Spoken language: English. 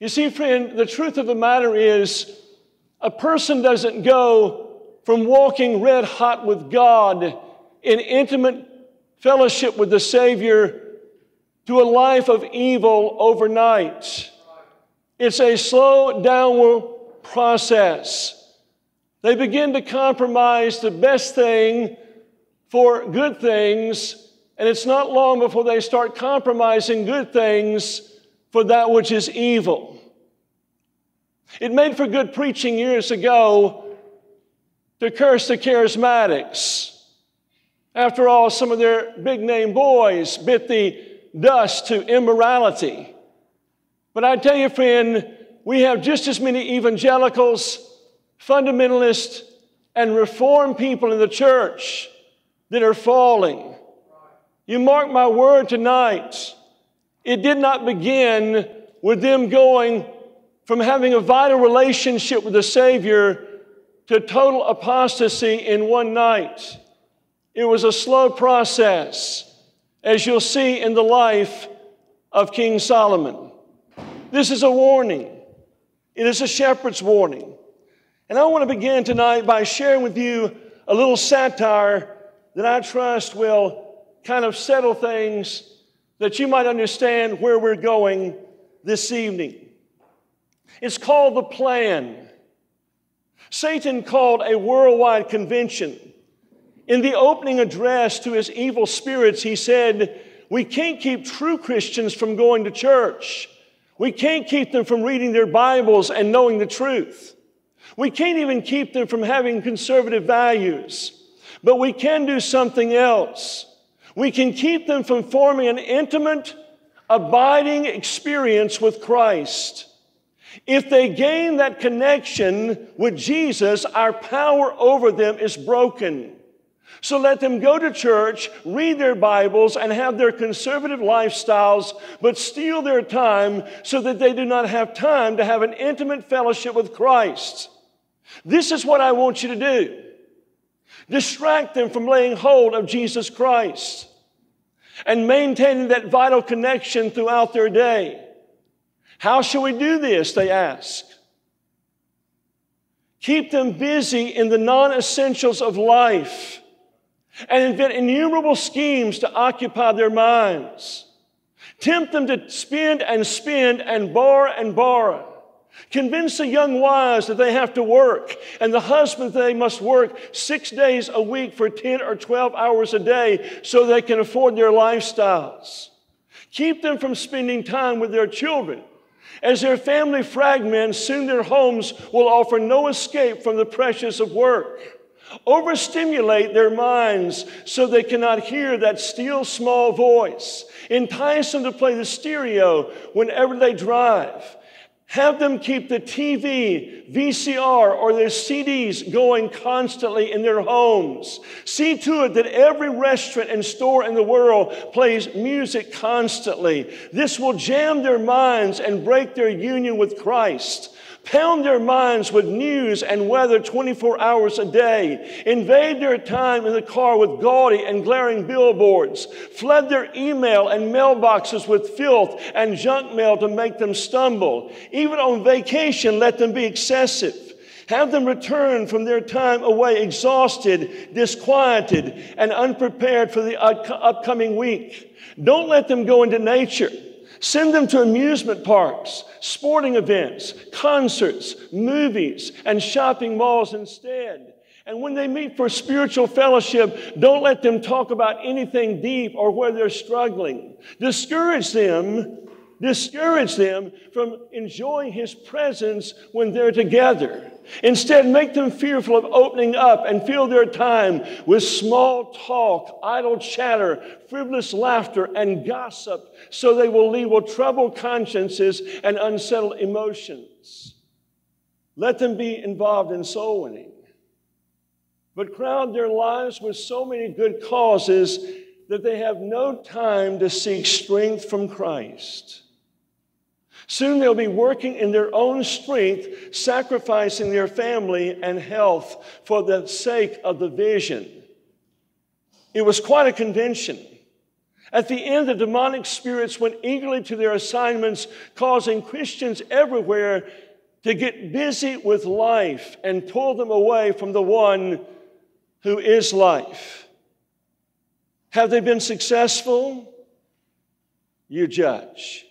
You see, friend, the truth of the matter is a person doesn't go from walking red hot with God in intimate fellowship with the Savior to a life of evil overnight. It's a slow downward process. They begin to compromise the best thing for good things, and it's not long before they start compromising good things for that which is evil. It made for good preaching years ago to curse the charismatics. After all, some of their big-name boys bit the dust to immorality. But I tell you, friend, we have just as many evangelicals, fundamentalists, and reformed people in the church that are falling. You mark my word tonight, it did not begin with them going from having a vital relationship with the Savior to total apostasy in one night. It was a slow process, as you'll see in the life of King Solomon. This is a warning. It is a shepherd's warning. And I want to begin tonight by sharing with you a little satire that I trust will kind of settle things that you might understand where we're going this evening. It's called The Plan. Satan called a worldwide convention. In the opening address to his evil spirits, he said, we can't keep true Christians from going to church. We can't keep them from reading their Bibles and knowing the truth. We can't even keep them from having conservative values. But we can do something else. We can keep them from forming an intimate, abiding experience with Christ. If they gain that connection with Jesus, our power over them is broken. So let them go to church, read their Bibles, and have their conservative lifestyles, but steal their time so that they do not have time to have an intimate fellowship with Christ. This is what I want you to do. Distract them from laying hold of Jesus Christ and maintaining that vital connection throughout their day. How shall we do this, they ask. Keep them busy in the non-essentials of life and invent innumerable schemes to occupy their minds. Tempt them to spend and borrow. Convince the young wives that they have to work and the husbands that they must work 6 days a week for 10 or 12 hours a day so they can afford their lifestyles. Keep them from spending time with their children. As their family fragments, soon their homes will offer no escape from the pressures of work. Overstimulate their minds so they cannot hear that still small voice. Entice them to play the stereo whenever they drive. Have them keep the TV, VCR, or their CDs going constantly in their homes. See to it that every restaurant and store in the world plays music constantly. This will jam their minds and break their union with Christ. Pound their minds with news and weather 24 hours a day. Invade their time in the car with gaudy and glaring billboards. Flood their email and mailboxes with filth and junk mail to make them stumble. Even on vacation, let them be excessive. Have them return from their time away exhausted, disquieted, and unprepared for the upcoming week. Don't let them go into nature. Send them to amusement parks, sporting events, concerts, movies, and shopping malls instead. And when they meet for spiritual fellowship, don't let them talk about anything deep or where they're struggling. Discourage them from enjoying His presence when they're together. Instead, make them fearful of opening up and fill their time with small talk, idle chatter, frivolous laughter, and gossip, so they will leave with troubled consciences and unsettled emotions. Let them be involved in soul winning, but crowd their lives with so many good causes that they have no time to seek strength from Christ. Soon they'll be working in their own strength, sacrificing their family and health for the sake of the vision. It was quite a convention. At the end, the demonic spirits went eagerly to their assignments, causing Christians everywhere to get busy with life and pull them away from the one who is life. Have they been successful? You judge.